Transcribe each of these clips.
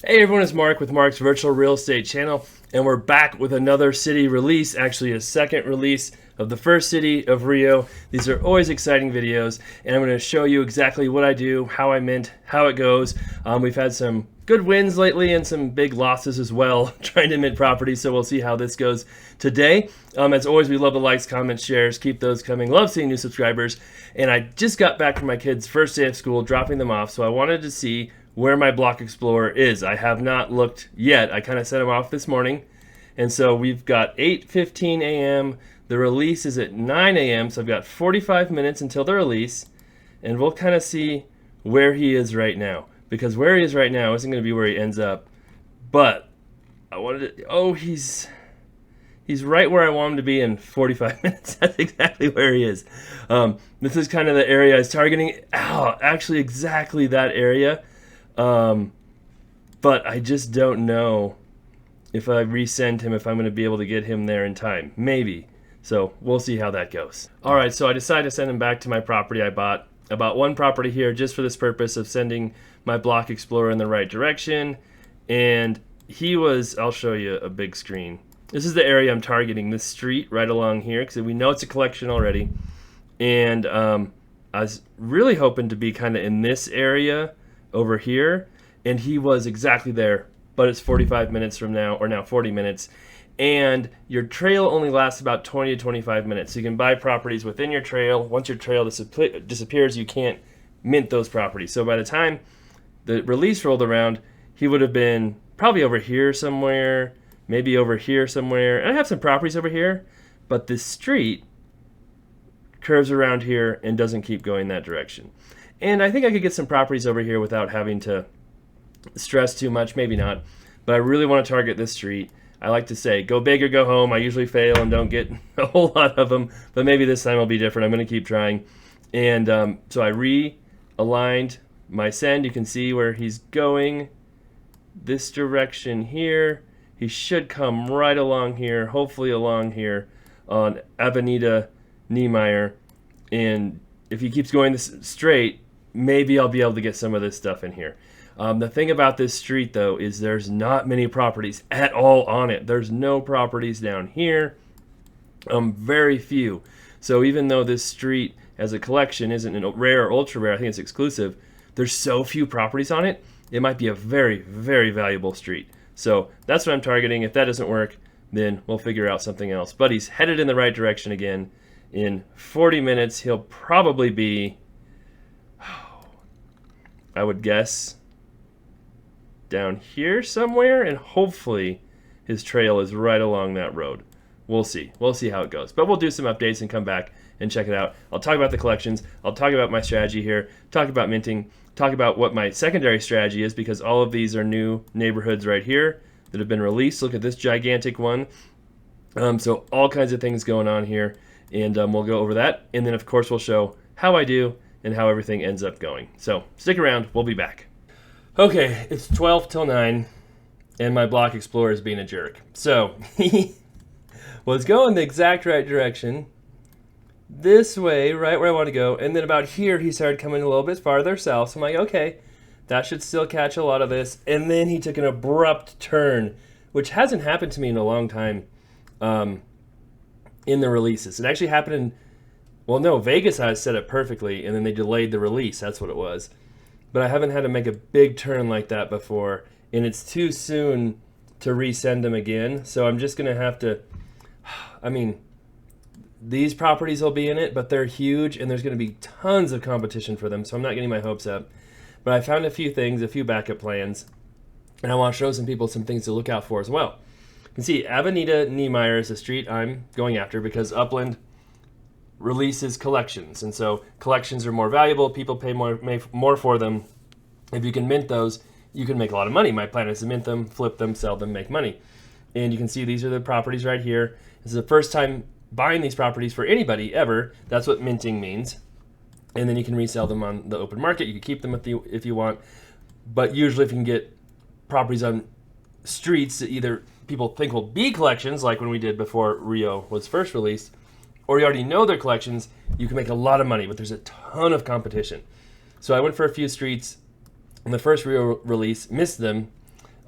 Hey everyone, it's Mark with Mark's Virtual Real Estate Channel, and we're back with another city release, actually a second release of the first city of Rio. These are always exciting videos, and I'm going to show you exactly what I do, how I mint, how it goes. We've had some good wins lately and some big losses as well trying to mint properties, so we'll see how this goes today. As always, we love the likes, comments, shares. Keep those coming. Love seeing new subscribers. And I just got back from my kids' first day of school, dropping them off, so I wanted to see where my Block Explorer is. I have not looked yet. I kind of set them off this morning. And so we've got 8:15 a.m. The release is at 9 a.m. So I've got 45 minutes until the release. And we'll kind of see where he is right now. Because where he is right now isn't going to be where he ends up. But I wanted to, he's right where I want him to be in 45 minutes. That's exactly where he is. This is kind of the area I was targeting. Actually exactly that area. But I just don't know if I resend him, if I'm going to be able to get him there in time. Maybe. So we'll see how that goes. All right, so I decided to send him back to my property I bought. I bought one property here just for this purpose of sending my Block Explorer in the right direction. And he was, I'll show you a big screen. This is the area I'm targeting, this street right along here, because we know it's a collection already. And I was really hoping to be kind of in this area over here, and he was exactly there, but it's 45 minutes from now, or now 40 minutes, and your trail only lasts about 20 to 25 minutes, so you can buy properties within your trail. Once your trail disappears, you can't mint those properties. So by the time the release rolled around, he would have been probably over here somewhere, maybe over here somewhere, and I have some properties over here, but this street curves around here and doesn't keep going that direction. And I think I could get some properties over here without having to stress too much. Maybe not. But I really want to target this street. I like to say, go big or go home. I usually fail and don't get a whole lot of them. But maybe this time will be different. I'm going to keep trying. And so I realigned my send. You can see where he's going. This direction here. He should come right along here. Hopefully along here on Avenida Niemeyer. And if he keeps going this straight, maybe I'll be able to get some of this stuff in here. The thing about this street, though, is there's not many properties at all on it. There's no properties down here. Very few. So even though this street as a collection isn't rare or ultra rare, I think it's exclusive, there's so few properties on it, it might be a very, very valuable street. So that's what I'm targeting. If that doesn't work, then we'll figure out something else. But he's headed in the right direction again. In 40 minutes, he'll probably be, I would guess, down here somewhere, and hopefully his trail is right along that road. We'll see. We'll see how it goes. But we'll do some updates and come back and check it out. I'll talk about the collections. I'll talk about my strategy here, talk about minting, talk about what my secondary strategy is, because all of these are new neighborhoods right here that have been released. Look at this gigantic one. So all kinds of things going on here, and we'll go over that. And then, of course, we'll show how I do and how everything ends up going. So stick around. We'll be back. Okay, it's 12 till 9, and my Block Explorer is being a jerk. So he was going the exact right direction, this way, right where I want to go, and then about here he started coming a little bit farther south. So I'm like, okay, that should still catch a lot of this. And then he took an abrupt turn, which hasn't happened to me in a long time in the releases. It actually happened in, well, no, Vegas had set it perfectly, and then they delayed the release. That's what it was. But I haven't had to make a big turn like that before, and it's too soon to resend them again. So I'm just going to have to, I mean, these properties will be in it, but they're huge, and there's going to be tons of competition for them, so I'm not getting my hopes up. But I found a few things, a few backup plans, and I want to show some people some things to look out for as well. You can see Avenida Niemeyer is the street I'm going after because Upland releases collections, and so collections are more valuable. People pay more for them. If you can mint those, you can make a lot of money. My plan is to mint them, flip them, sell them, make money. And you can see these are the properties right here. This is the first time buying these properties for anybody ever. That's what minting means. And then you can resell them on the open market. You can keep them if you want. But usually if you can get properties on streets that either people think will be collections, like when we did before Rio was first released, or you already know their collections, you can make a lot of money, but there's a ton of competition. So I went for a few streets in the first Rio release, missed them,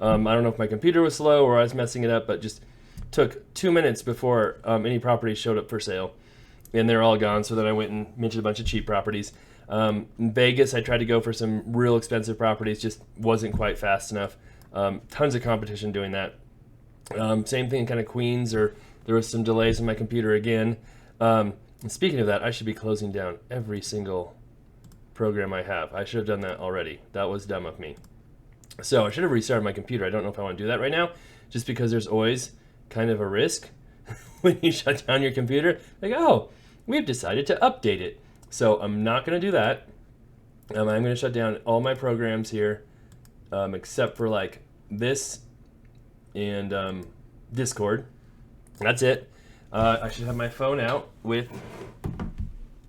I don't know if my computer was slow or I was messing it up, but just took 2 minutes before any properties showed up for sale, and they're all gone. So then I went and minted a bunch of cheap properties. In Vegas, I tried to go for some real expensive properties, just wasn't quite fast enough. Tons of competition doing that. Same thing, kind of Queens, or there was some delays on my computer again. And speaking of that, I should be closing down every single program I have. I should have done that already. That was dumb of me. So I should have restarted my computer. I don't know if I want to do that right now, just because there's always kind of a risk when you shut down your computer. Like, oh, we've decided to update it. So I'm not going to do that. I'm going to shut down all my programs here, except for like this and Discord. That's it. I should have my phone out with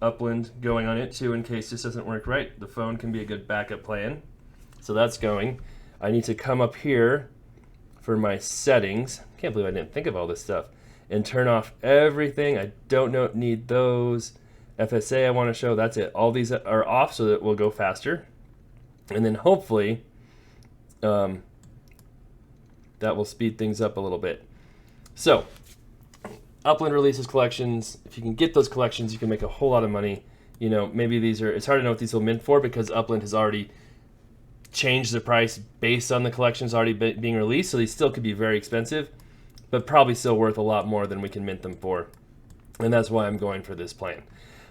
Upland going on it too, in case this doesn't work right. The phone can be a good backup plan. So that's going. I need to come up here for my settings. Can't believe I didn't think of all this stuff. And turn off everything. I don't need those. FSA I want to show, that's it. All these are off so that it will go faster. And then hopefully that will speed things up a little bit. So Upland releases collections. If you can get those collections, you can make a whole lot of money. You know, maybe these are, it's hard to know what these will mint for because Upland has already changed the price based on the collections already being released. So these still could be very expensive, but probably still worth a lot more than we can mint them for. And that's why I'm going for this plan.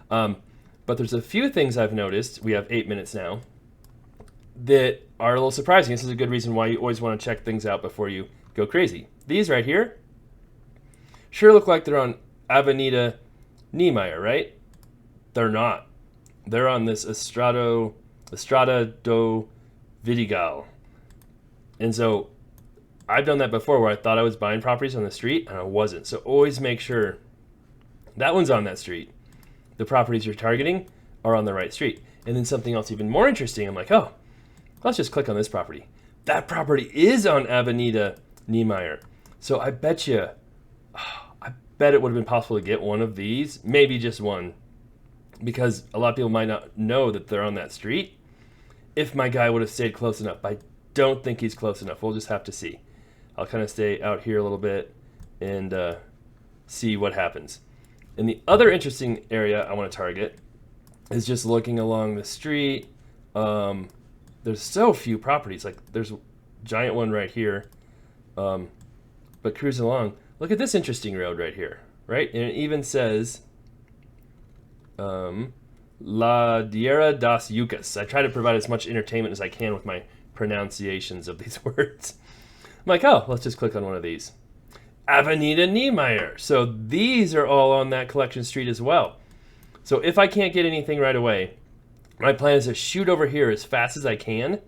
But there's a few things I've noticed, we have 8 minutes now, that are a little surprising. This is a good reason why you always want to check things out before you go crazy. These right here sure look like they're on Avenida Niemeyer, right? They're not. They're on this Estrada do Vidigal. And so I've done that before where I thought I was buying properties on the street and I wasn't. So always make sure that one's on that street. The properties you're targeting are on the right street. And then something else even more interesting, I'm like, oh, let's just click on this property. That property is on Avenida Niemeyer. So I bet it would have been possible to get one of these, maybe just one, because a lot of people might not know that they're on that street if my guy would have stayed close enough. I don't think he's close enough. We'll just have to see. I'll kind of stay out here a little bit and see what happens. And the other interesting area I want to target is just looking along the street. There's so few properties. Like there's a giant one right here. But cruising along, look at this interesting road right here, right? And it even says La Diera das Yucas. I try to provide as much entertainment as I can with my pronunciations of these words. I'm like, oh, let's just click on one of these. Avenida Niemeyer. So these are all on that collection street as well. So if I can't get anything right away, my plan is to shoot over here as fast as I can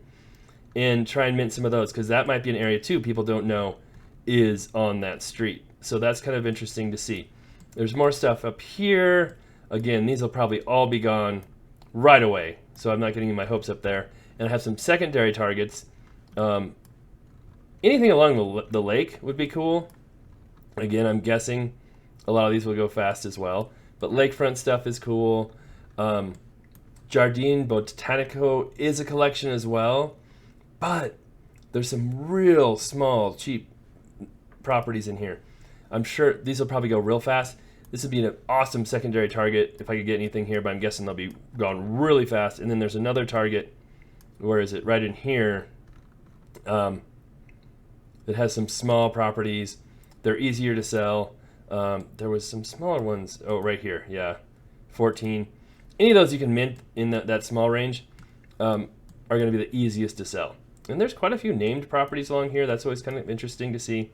and try and mint some of those, because that might be an area too people don't know is on that street. So that's kind of interesting to see. There's more stuff up here. Again, these will probably all be gone right away, so I'm not getting my hopes up there. And I have some secondary targets. Anything along the lake would be cool. Again, I'm guessing a lot of these will go fast as well. But lakefront stuff is cool. Jardin Botanico is a collection as well. But there's some real small, cheap properties in here. I'm sure these will probably go real fast. This would be an awesome secondary target if I could get anything here, but I'm guessing they'll be gone really fast. And then there's another target, where is it? Right in here, that has some small properties. They're easier to sell. There was some smaller ones. Oh, right here. Yeah, 14. Any of those you can mint in that small range are going to be the easiest to sell. And there's quite a few named properties along here. That's always kind of interesting to see.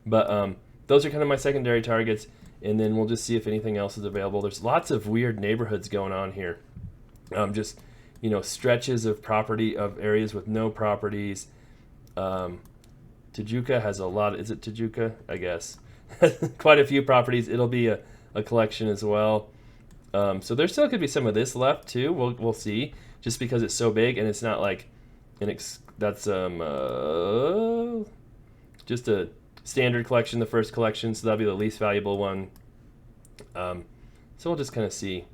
But those are kind of my secondary targets. And then we'll just see if anything else is available. There's lots of weird neighborhoods going on here. Just, stretches of property, of areas with no properties. Tijuca has a lot. Is it Tijuca? I guess. Quite a few properties. It'll be a collection as well. So there still could be some of this left too. We'll see. Just because it's so big and it's not like that's just a standard collection, the first collection, so that'll be the least valuable one. So we'll just kind of see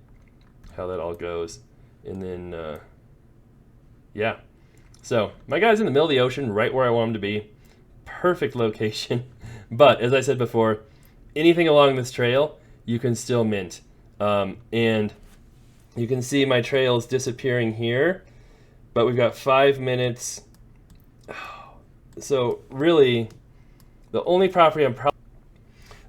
how that all goes. And then, yeah. So my guy's in the middle of the ocean, right where I want him to be. perfect location. But as I said before, anything along this trail, you can still mint. And you can see my trail is disappearing here, but we've got 5 minutes. So really, the only property I'm probably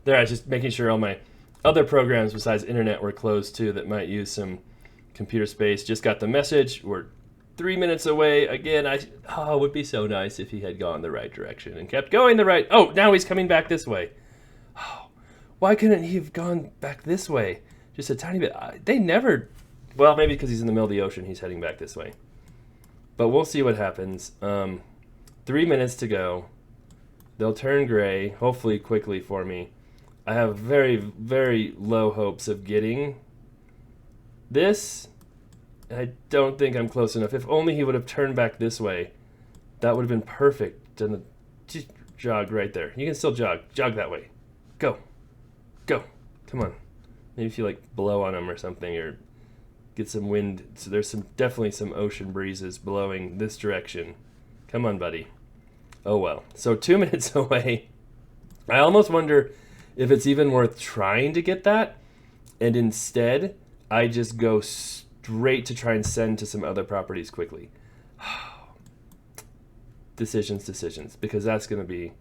there, I was just making sure all my other programs besides internet were closed too that might use some computer space. Just got the message. We're 3 minutes away. Again, it would be so nice if he had gone the right direction and kept going the right. Oh, now he's coming back this way. Oh, why couldn't he have gone back this way? Just a tiny bit. They never. Well, maybe because he's in the middle of the ocean, he's heading back this way. But we'll see what happens. 3 minutes to go. They'll turn gray, hopefully quickly for me. I have very, very low hopes of getting this. I don't think I'm close enough. If only he would have turned back this way. That would have been perfect. And jog right there. You can still jog. Jog that way. Go. Go. Come on. Maybe if you like blow on him or something, or get some wind. So there's definitely some ocean breezes blowing this direction. Come on, buddy. Oh well. So 2 minutes away. I almost wonder if it's even worth trying to get that, and instead I just go straight to try and send to some other properties quickly. Decisions, because that's going to be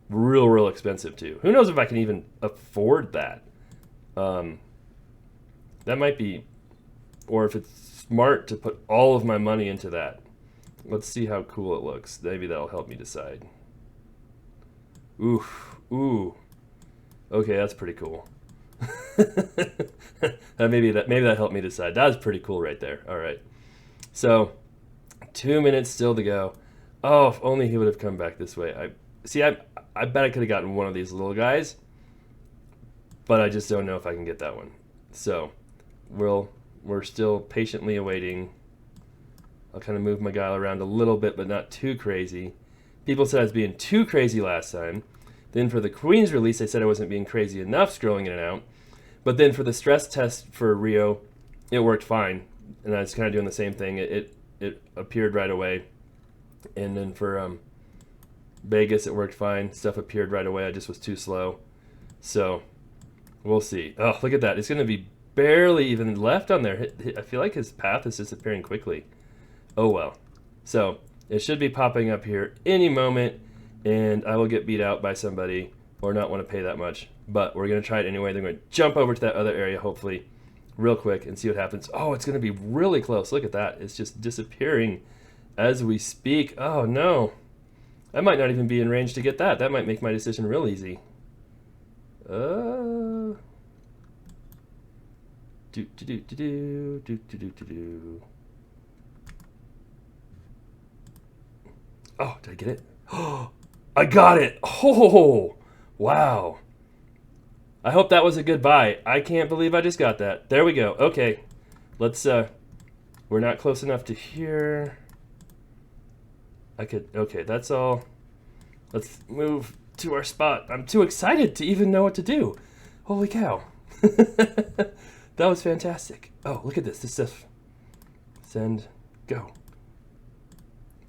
real expensive too. Who knows if I can even afford that? That might be, or if it's smart to put all of my money into that. Let's see how cool it looks. Maybe that'll help me decide. Ooh. Okay, that's pretty cool. maybe that helped me decide. That was pretty cool right there. All right. So 2 minutes still to go. Oh, if only he would have come back this way. I bet I could have gotten one of these little guys, but I just don't know if I can get that one. So we're still patiently awaiting. I'll kind of move my guy around a little bit, but not too crazy. People said I was being too crazy last time. Then for the Queen's release, they said I wasn't being crazy enough scrolling in and out. But then for the stress test for Rio, it worked fine. And I was kind of doing the same thing. It appeared right away. And then for Vegas, it worked fine. Stuff appeared right away. I just was too slow. So we'll see. Oh, look at that. It's going to be barely even left on there. I feel like his path is disappearing quickly. Oh, well. So it should be popping up here any moment. And I will get beat out by somebody or not want to pay that much. But we're going to try it anyway. Then we're going to jump over to that other area, hopefully, real quick and see what happens. Oh, it's going to be really close. Look at that. It's just disappearing as we speak. Oh, no. I might not even be in range to get that. That might make my decision real easy. Oh, did I get it? Oh, I got it. Oh, wow. I hope that was a good buy. I can't believe I just got that. There we go. Okay. Let's, we're not close enough to here. Okay, that's all. Let's move to our spot. I'm too excited to even know what to do. Holy cow. That was fantastic. Oh, look at this. This stuff. Send. Go.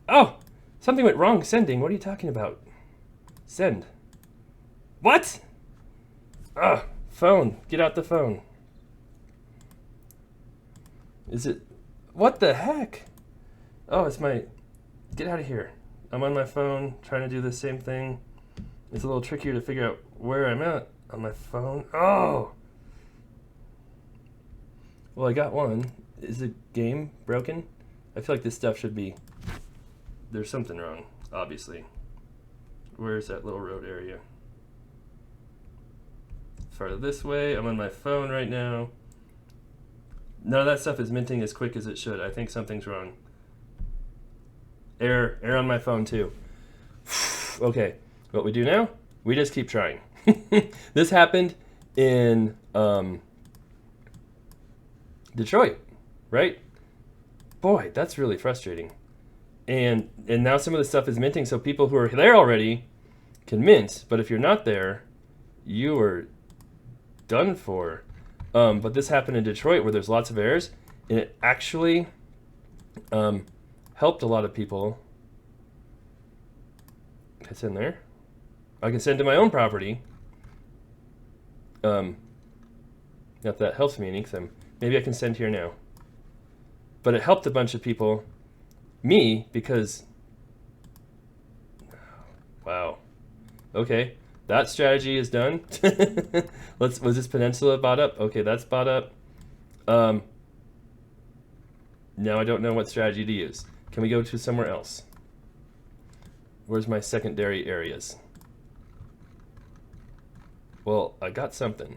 Oh, something went wrong sending. What are you talking about? Send. What? Phone. Get out the phone. Is it? What the heck? Oh, it's my... Get out of here. I'm on my phone trying to do the same thing. It's a little trickier to figure out where I'm at on my phone. Oh! Well, I got one. Is the game broken? I feel like this stuff should be... There's something wrong, obviously. Where's that little road area? Farther this way. I'm on my phone right now. None of that stuff is minting as quick as it should. I think something's wrong. Error on my phone too. Okay, what we do now, we just keep trying. This happened in Detroit, right? Boy, that's really frustrating. And now some of the stuff is minting, so people who are there already can mint, but if you're not there, you are done for. But this happened in Detroit where there's lots of errors, and it actually helped a lot of people. It's in there. I can send to my own property. Not that helps me any, because maybe I can send here now. But it helped a bunch of people. Me, because... Wow. Okay. That strategy is done. Was this peninsula bought up? Okay, that's bought up. Now I don't know what strategy to use. Can we go to somewhere else? Where's my secondary areas? Well, I got something.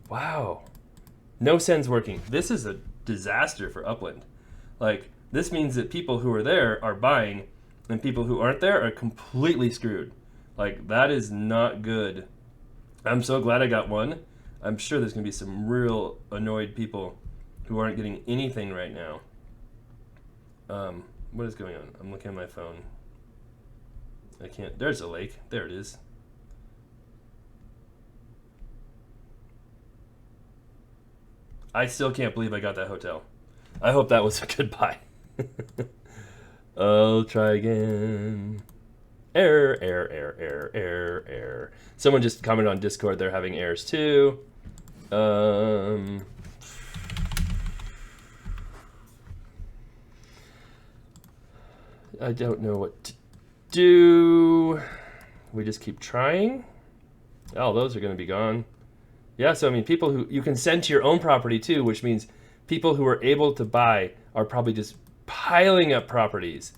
Wow. No send's working. This is a disaster for Upland. Like, this means that people who are there are buying, and people who aren't there are completely screwed. Like, that is not good. I'm so glad I got one. I'm sure there's going to be some real annoyed people who aren't getting anything right now. What is going on? I'm looking at my phone. I can't. There's a lake. There it is. I still can't believe I got that hotel. I hope that was a good buy. I'll try again. Error, error, error, error, error, error. Someone just commented on Discord they're having errors too. I don't know what to do. We just keep trying. Oh, those are going to be gone. Yeah, so I mean, people who you can send to your own property too, which means people who are able to buy are probably just piling up properties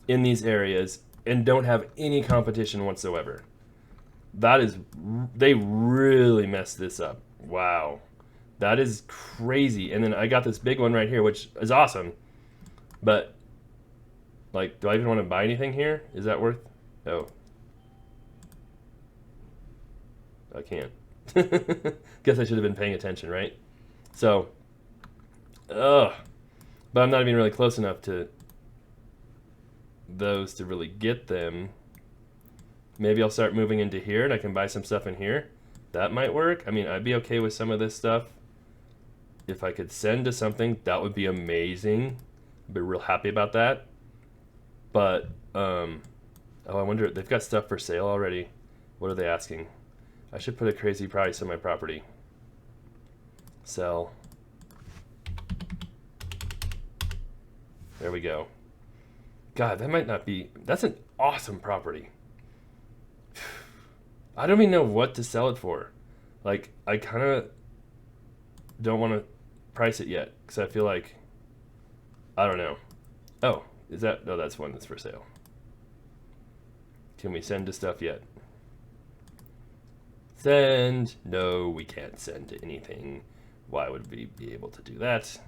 in these areas and don't have any competition whatsoever. That is, they really messed this up. Wow. That is crazy. And then I got this big one right here, which is awesome. But, like, do I even want to buy anything here? Is that worth? Oh. I can't. Guess I should have been paying attention, right? So, but I'm not even really close enough to those to really get them. Maybe I'll start moving into here and I can buy some stuff in here. That might work. I mean, I'd be okay with some of this stuff. If I could send to something, that would be amazing. I'd be real happy about that. But, oh, I wonder, they've got stuff for sale already. What are they asking? I should put a crazy price on my property. Sell. There we go. God, that might not be... That's an awesome property. I don't even know what to sell it for. Like, I kind of don't want to price it yet. Because I feel like... I don't know. Oh, is that... No, that's one that's for sale. Can we send to stuff yet? Send. No, we can't send to anything. Why would we be able to do that?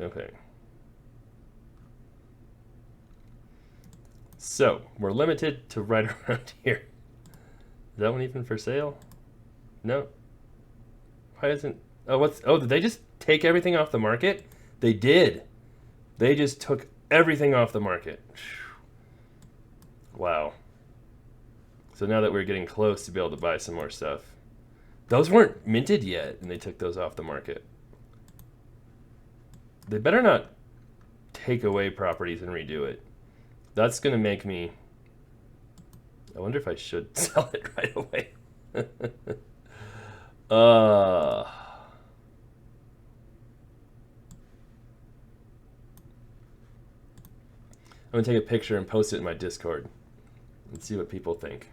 Okay. So, we're limited to right around here. Is that one even for sale? No. Why isn't... Oh, did they just take everything off the market? They did. They just took everything off the market. Wow. So now that we're getting close to be able to buy some more stuff. Those weren't minted yet, and they took those off the market. They better not take away properties and redo it. That's going to make me... I wonder if I should sell it right away. I'm going to take a picture and post it in my Discord and see what people think.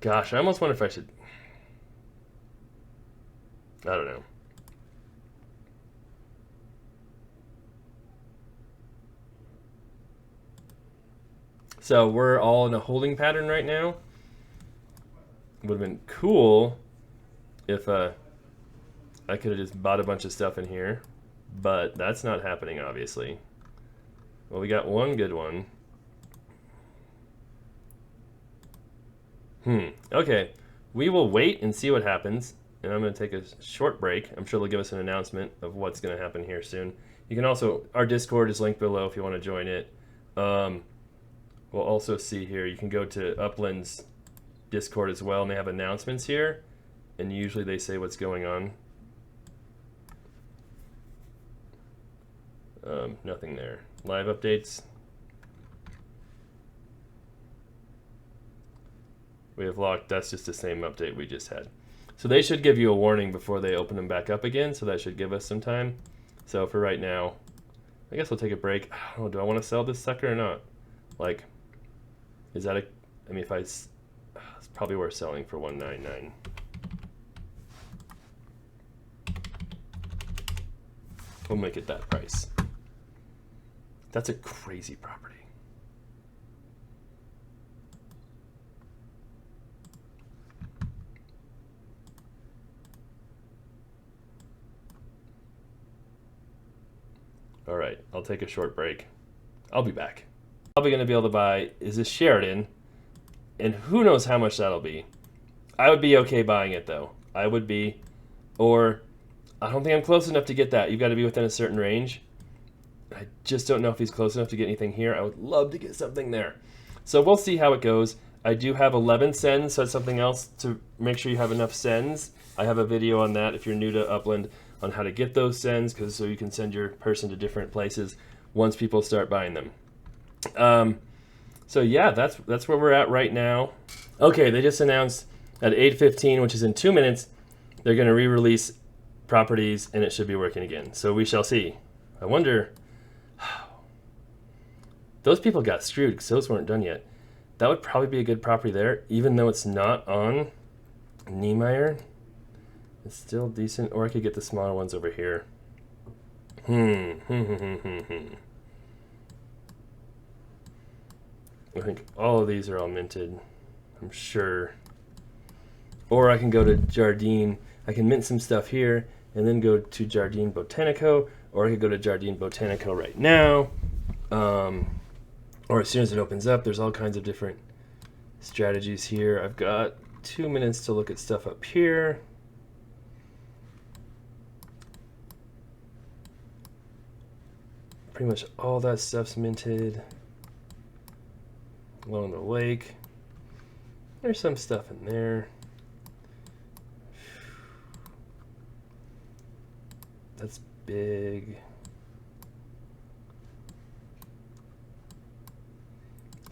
Gosh, I almost wonder if I should... I don't know. So we're all in a holding pattern right now. Would have been cool if I could have just bought a bunch of stuff in here, but that's not happening, obviously. Well, we got one good one. Okay. We will wait and see what happens, and I'm going to take a short break. I'm sure they'll give us an announcement of what's going to happen here soon. You can also, our Discord is linked below if you want to join it. We'll also see here, you can go to Upland's Discord as well, and they have announcements here, and usually they say what's going on. Nothing there. Live updates. We have locked. That's just the same update we just had. So they should give you a warning before they open them back up again, so that should give us some time. So for right now, I guess we'll take a break. I don't know, do I want to sell this sucker or not? Like, is that a... I mean, if it's probably worth selling for $199. We'll make it that price. That's a crazy property. All right, I'll take a short break. I'll be back. Probably gonna be able to buy is this Sheridan, and who knows how much that'll be. I would be okay buying it though. I would be, or I don't think I'm close enough to get that. You've got to be within a certain range. I just don't know if he's close enough to get anything here. I would love to get something there. So we'll see how it goes. I do have 11 sends, so that's something else to make sure you have enough sends. I have a video on that if you're new to Upland on how to get those sends, because so you can send your person to different places once people start buying them. So yeah, that's where we're at right now. Okay, they just announced at 8:15, which is in 2 minutes, they're going to re-release properties, and it should be working again. So we shall see. I wonder... Those people got screwed because those weren't done yet. That would probably be a good property there, even though it's not on Niemeyer. It's still decent, or I could get the smaller ones over here. I think all of these are all minted, I'm sure. Or I can go to Jardine. I can mint some stuff here, and then go to Jardine Botanico, or I could go to Jardine Botanico right now. Or as soon as it opens up, there's all kinds of different strategies here. I've got 2 minutes to look at stuff up here. Pretty much all that stuff's minted along the lake. There's some stuff in there. That's big.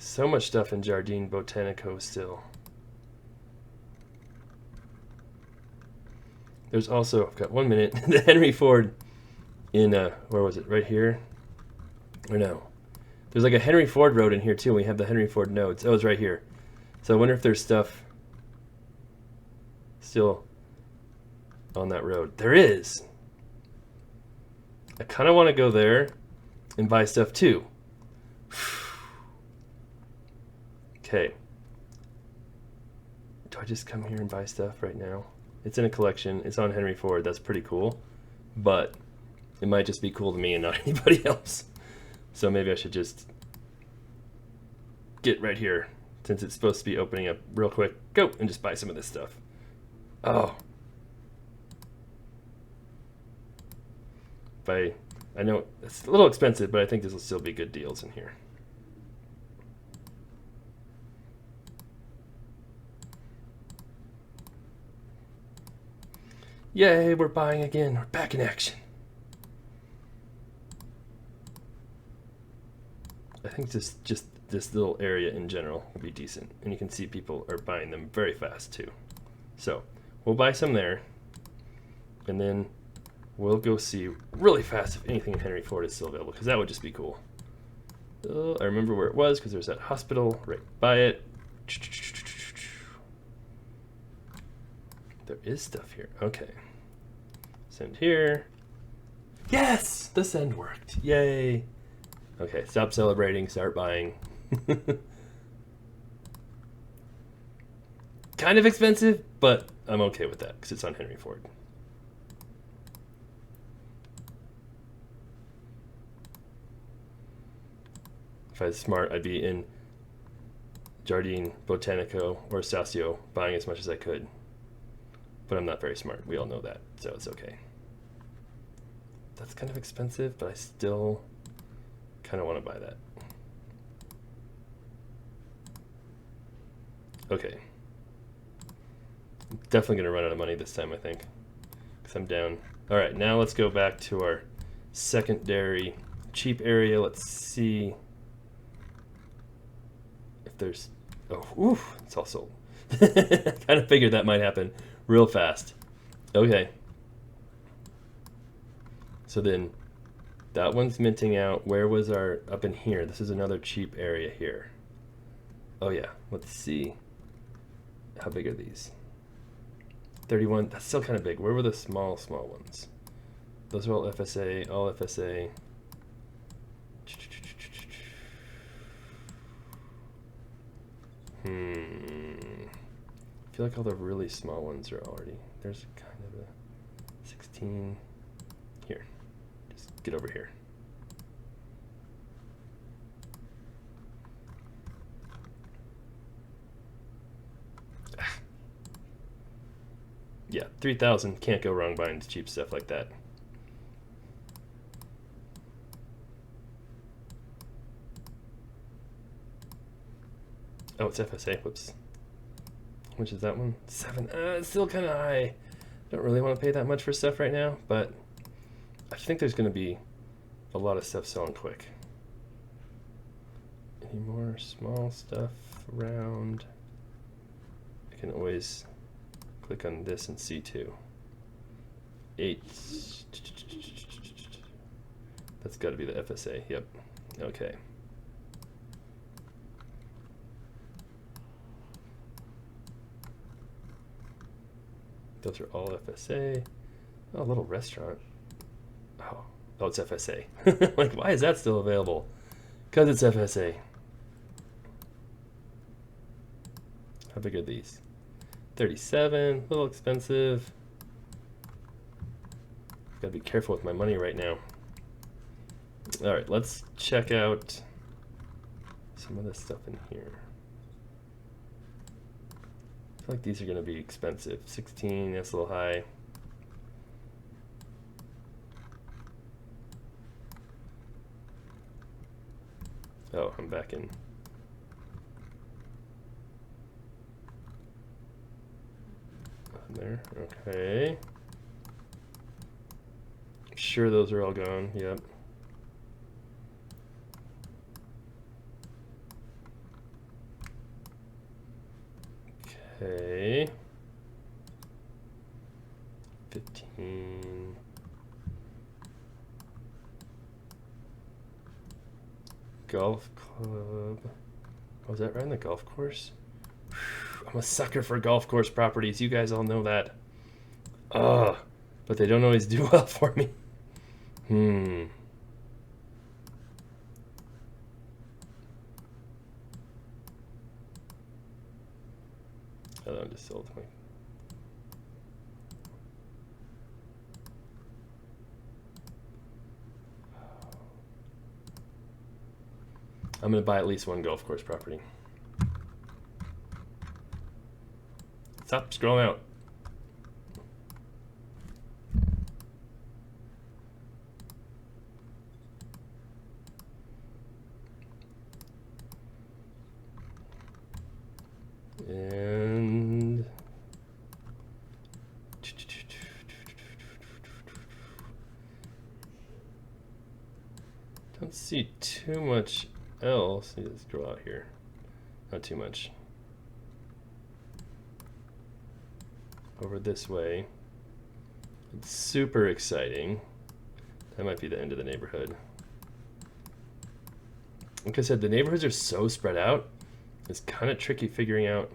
So much stuff in Jardine Botanico still. There's also, I've got 1 minute, the Henry Ford in, where was it, right here? Or no. There's like a Henry Ford road in here too, and we have the Henry Ford nodes. Oh, it's right here. So I wonder if there's stuff still on that road. There is. I kind of want to go there and buy stuff too. Okay. Do I just come here and buy stuff right now? It's in a collection. It's on Henry Ford. That's pretty cool. But it might just be cool to me and not anybody else. So maybe I should just get right here, since it's supposed to be opening up real quick. Go and just buy some of this stuff. Oh. I know it's a little expensive, but I think this will still be good deals in here. Yay, we're buying again. We're back in action. I think just this little area in general will be decent. And you can see people are buying them very fast too. So we'll buy some there. And then we'll go see really fast if anything in Henry Ford is still available, because that would just be cool. I remember where it was, because there's that hospital right by it. There is stuff here. Okay. Send here. Yes! The send worked. Yay! Okay, stop celebrating, start buying. kind of expensive, but I'm okay with that because it's on Henry Ford. If I was smart, I'd be in Jardine, Botanico, or Stasio buying as much as I could. But I'm not very smart. We all know that, so it's okay. That's kind of expensive, but I still kind of want to buy that. Okay. I'm definitely going to run out of money this time, I think, because I'm down. All right, now let's go back to our secondary cheap area. Let's see if there's... Oh, oof, it's all sold. Kind of figured that might happen real fast. Okay. So then that one's minting out. Where was our... Up in here. This is another cheap area here. Oh, yeah. Let's see. How big are these? 31. That's still kind of big. Where were the small ones? Those are all FSA. All FSA. I feel like all the really small ones are already... There's kind of a 16... Here. Just get over here. Yeah, 3,000. Can't go wrong buying cheap stuff like that. Oh, it's FSA. Whoops. How much is that one? 7. It's still kind of high. Don't really want to pay that much for stuff right now, but I think there's going to be a lot of stuff selling quick. Any more small stuff around? I can always click on this and see too. 8. That's got to be the FSA. Yep. Okay. Those are all FSA. Oh, a little restaurant. Oh, it's FSA. Like, why is that still available? Because it's FSA. How big are these? 37, a little expensive. Gotta be careful with my money right now. All right, let's check out some of this stuff in here. I feel like these are gonna be expensive. 16, that's a little high. Oh, I'm back in. There, okay. I'm sure those are all gone, yep. Okay. 15. Golf club. Was that right in the golf course? I'm a sucker for golf course properties. You guys all know that. Ugh. But they don't always do well for me. Oh, I just sold my... I'm going to buy at least one golf course property. Stop scrolling out. And don't see too much else. Let's go out here. Not too much. Over this way. It's super exciting. That might be the end of the neighborhood. Like I said, the neighborhoods are so spread out. It's kind of tricky figuring out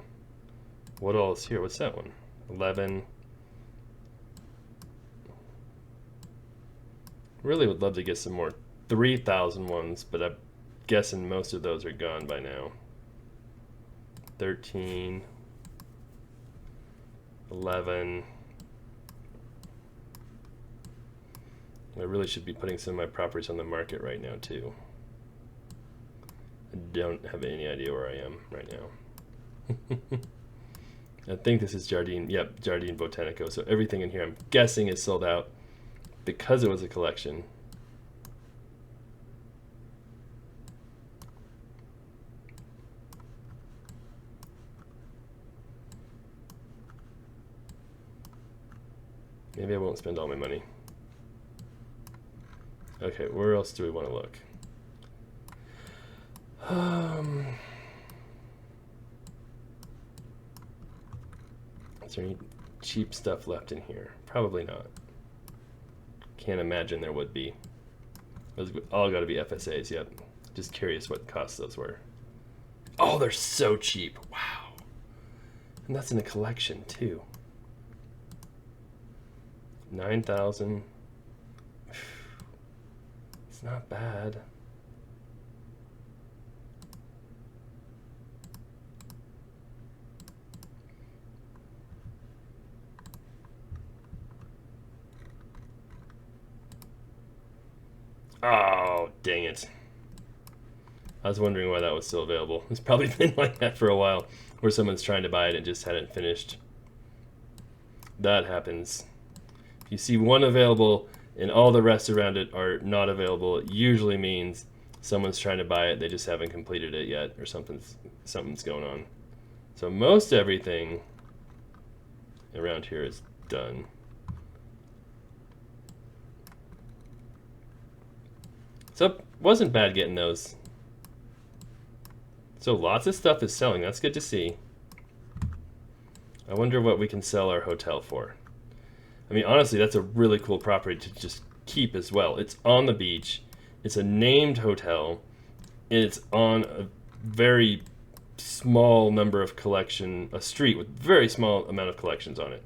what all is here. What's that one? 11. Really would love to get some more 3,000 ones, but I'm guessing most of those are gone by now. 13. 11. I really should be putting some of my properties on the market right now too. I don't have any idea where I am right now. I think this is Jardine. Yep, Jardine Botanico. So everything in here I'm guessing is sold out because it was a collection. Maybe I won't spend all my money. Okay, where else do we want to look? Is there any cheap stuff left in here? Probably not. Can't imagine there would be. Those all got to be FSAs, yep. Just curious what cost those were. Oh, they're so cheap. Wow. And that's in a collection, too. 9,000. It's not bad. Oh, dang it. I was wondering why that was still available. It's probably been like that for a while, where someone's trying to buy it and just hadn't finished. That happens. If you see one available and all the rest around it are not available, it usually means someone's trying to buy it, they just haven't completed it yet, or something's going on. So most everything around here is done. So it wasn't bad getting those. So lots of stuff is selling. That's good to see. I wonder what we can sell our hotel for. I mean, honestly, that's a really cool property to just keep as well. It's on the beach. It's a named hotel. It's on a very small number of a street with very small amount of collections on it.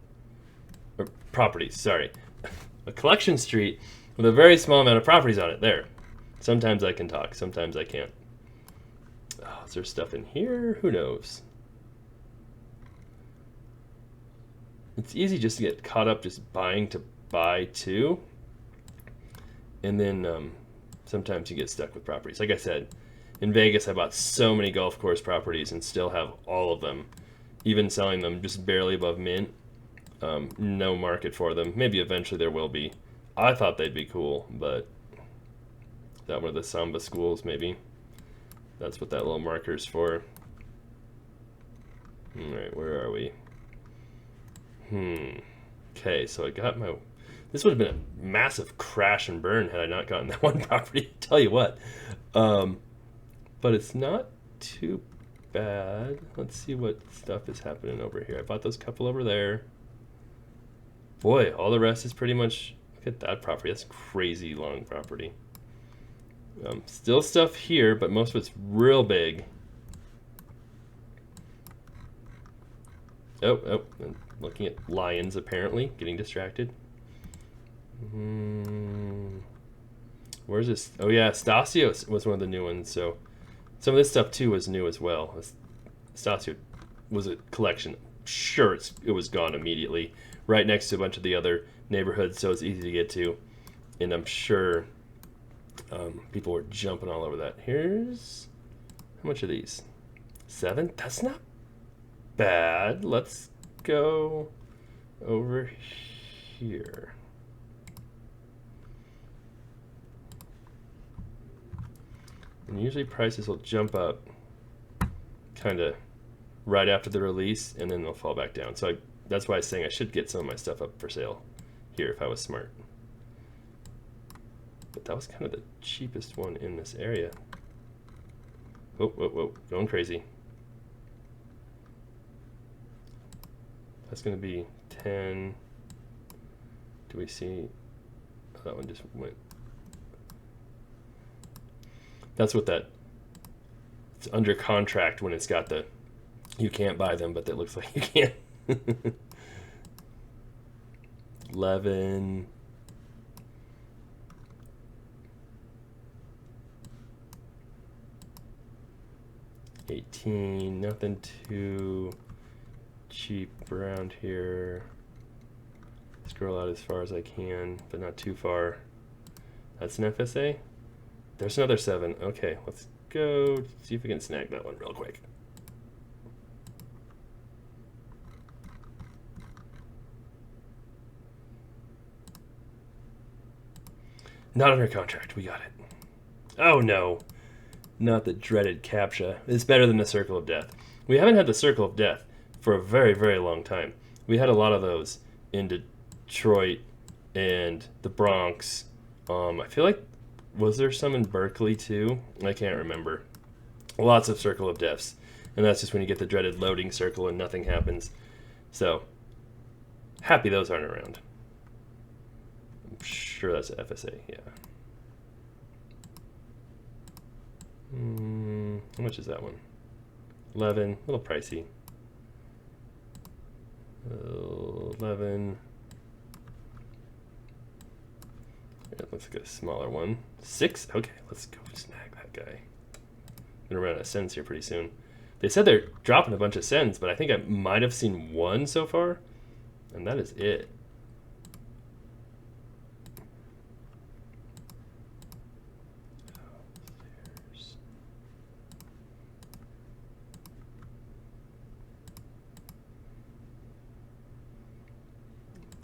Or properties, sorry. A collection street with a very small amount of properties on it. There. Sometimes I can talk, sometimes I can't. Oh, is there stuff in here? Who knows? It's easy just to get caught up just buying to buy too. And then sometimes you get stuck with properties. Like I said, in Vegas I bought so many golf course properties and still have all of them. Even selling them just barely above mint. No market for them. Maybe eventually there will be. I thought they'd be cool, but that one of the Samba schools, maybe. That's what that little marker's for. Alright, where are we? Okay, so I got my... This would have been a massive crash and burn had I not gotten that one property, tell you what. But it's not too bad. Let's see what stuff is happening over here. I bought those couple over there. Boy, all the rest is pretty much... Look at that property. That's crazy long property. Still stuff here, but most of it's real big. Oh, I'm looking at lions apparently, getting distracted. Where's this? Oh yeah, Stasio was one of the new ones, so some of this stuff too was new as well. Stasio was a collection. Sure, it was gone immediately, right next to a bunch of the other neighborhoods, so it's easy to get to. And I'm sure people were jumping all over that. Here's, how much are these? 7? That's not bad. Let's go over here. And usually prices will jump up kind of right after the release, and then they'll fall back down. So that's why I was saying I should get some of my stuff up for sale here if I was smart. But that was kind of the cheapest one in this area. Whoa, going crazy. That's going to be 10. Do we see? Oh, that one just went. That's what that, it's under contract when it's got the, you can't buy them, but that looks like you can. 11. 18, nothing too cheap around here. Scroll out as far as I can, but not too far. That's an FSA. There's another 7. Okay, let's go see if we can snag that one real quick. Not under contract. We got it. Oh no. Not the dreaded CAPTCHA. It's better than the Circle of Death. We haven't had the Circle of Death for a very, very long time. We had a lot of those in Detroit and the Bronx. I feel like, was there some in Berkeley too? I can't remember. Lots of Circle of Deaths. And that's just when you get the dreaded loading circle and nothing happens. So, happy those aren't around. I'm sure that's an FSA, yeah. How much is that one? 11, a little pricey. 11. It looks like a smaller one. 6? Okay, let's go snag that guy. I'm gonna run out of cents here pretty soon. They said they're dropping a bunch of cents, but I think I might have seen one so far, and that is it.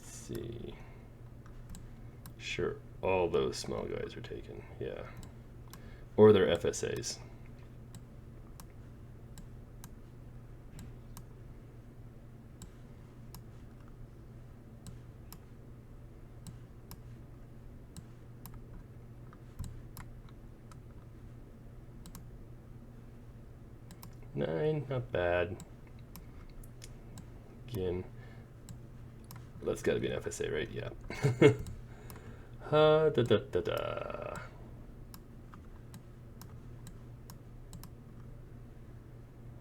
See. Sure, all those small guys are taken, yeah. Or they're FSAs. Nine, not bad. Again. That's got to be an FSA, right? Yeah. Da, da, da, da.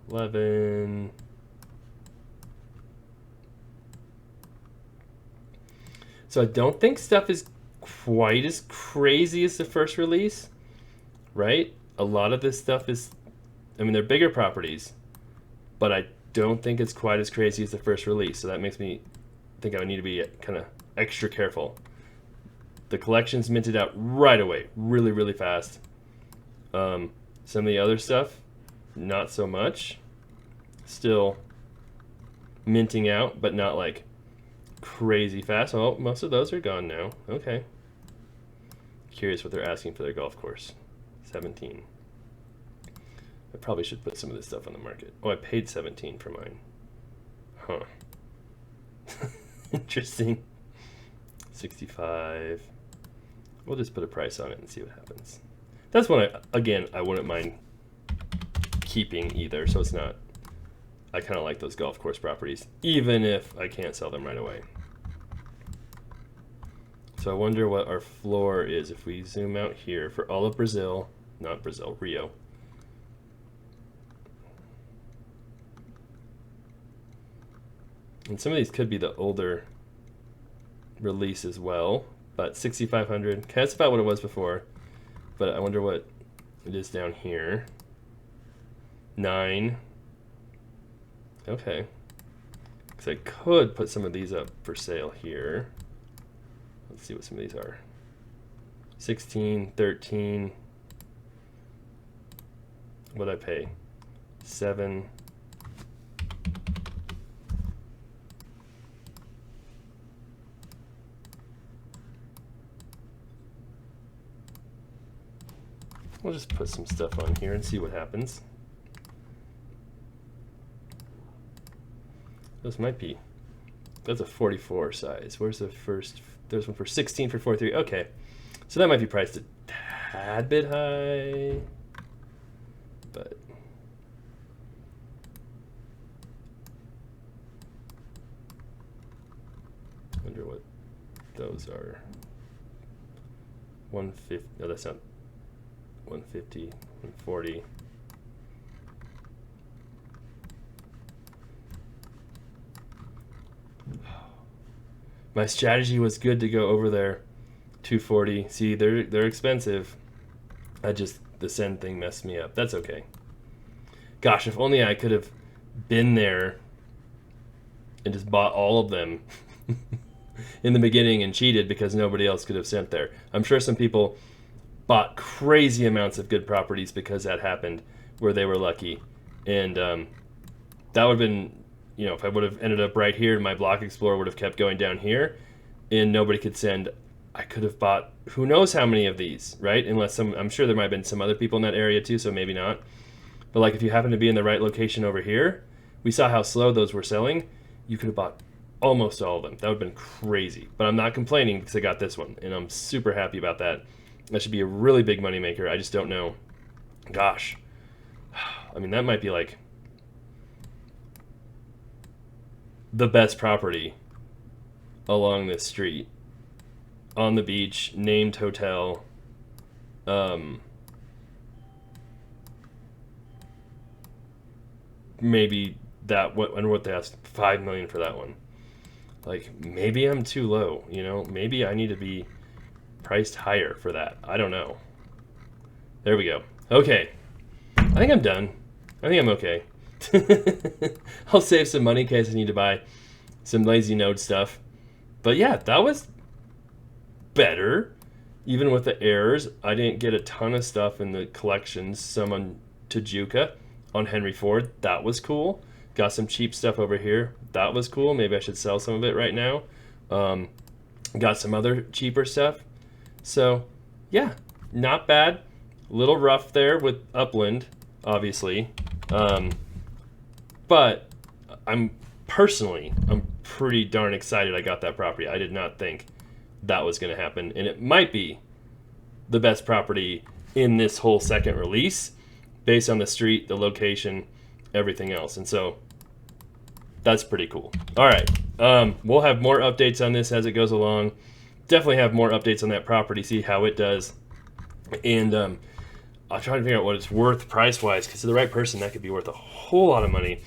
$11. So I don't think stuff is quite as crazy as the first release, right? A lot of this stuff is, I mean, they're bigger properties, but I don't think it's quite as crazy as the first release. So that makes me think I would need to be kind of extra careful. The collection's minted out right away, really, really fast. Some of the other stuff, not so much. Still minting out, but not like crazy fast. Oh, most of those are gone now. Okay. Curious what they're asking for their golf course. 17. I probably should put some of this stuff on the market. Oh, I paid 17 for mine. Huh. Interesting. 65. We'll just put a price on it and see what happens. That's one I wouldn't mind keeping either, so it's not, I kind of like those golf course properties, even if I can't sell them right away. So I wonder what our floor is if we zoom out here for all of Brazil, not Brazil, Rio. And some of these could be the older release as well, but 6,500, okay, that's about what it was before, but I wonder what it is down here. 9. Okay, because I could put some of these up for sale here. Let's see what some of these are. 16, 13. What'd I pay? 7. We'll just put some stuff on here and see what happens. Those might be, that's a 44 size. Where's the first? There's one for 16 for 43. Okay, so that might be priced a tad bit high, but I wonder what those are. 150, no, that's not 150, 140. My strategy was good to go over there. 240. See, they're expensive. The send thing messed me up. That's okay. Gosh, if only I could have been there and just bought all of them in the beginning and cheated because nobody else could have sent there. I'm sure some people bought crazy amounts of good properties because that happened, where they were lucky. And that would have been, you know, if I would have ended up right here, my block explorer would have kept going down here and nobody could send, I could have bought who knows how many of these, right? Unless I'm sure there might have been some other people in that area too, so maybe not. But like if you happen to be in the right location over here, we saw how slow those were selling. You could have bought almost all of them. That would have been crazy. But I'm not complaining because I got this one, and I'm super happy about that. That should be a really big moneymaker. I just don't know. Gosh. I mean, that might be like the best property along this street. On the beach, named hotel. Maybe that, I wonder what they asked, $5 million for that one. Like, maybe I'm too low, you know? Maybe I need to be priced higher for that. I don't know. There we go. Okay. I think I'm done. I think I'm okay. I'll save some money in case I need to buy some lazy node stuff. But yeah, that was better. Even with the errors, I didn't get a ton of stuff in the collections. Some on Tajuka, on Henry Ford. That was cool. Got some cheap stuff over here. That was cool. Maybe I should sell some of it right now. Got some other cheaper stuff. So, yeah, not bad. A little rough there with Upland, obviously. But I'm pretty darn excited I got that property. I did not think that was going to happen. And it might be the best property in this whole second release based on the street, the location, everything else. And so that's pretty cool. All right. We'll have more updates on this as it goes along. Definitely have more updates on that property, see how it does. And I'll try to figure out what it's worth price-wise, because to the right person, that could be worth a whole lot of money.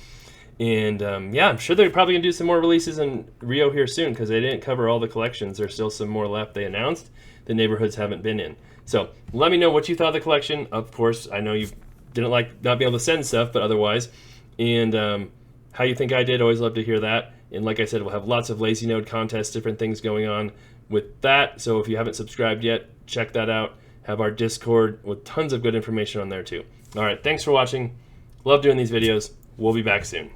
And yeah, I'm sure they're probably going to do some more releases in Rio here soon, because they didn't cover all the collections. There's still some more left they announced. The neighborhoods haven't been in. So let me know what you thought of the collection. Of course, I know you didn't like not being able to send stuff, but otherwise. And how you think I did, always love to hear that. And like I said, we'll have lots of lazy node contests, different things going on with that. So if you haven't subscribed yet, check that out. Have our Discord with tons of good information on there too. All right, thanks for watching. Love doing these videos. We'll be back soon.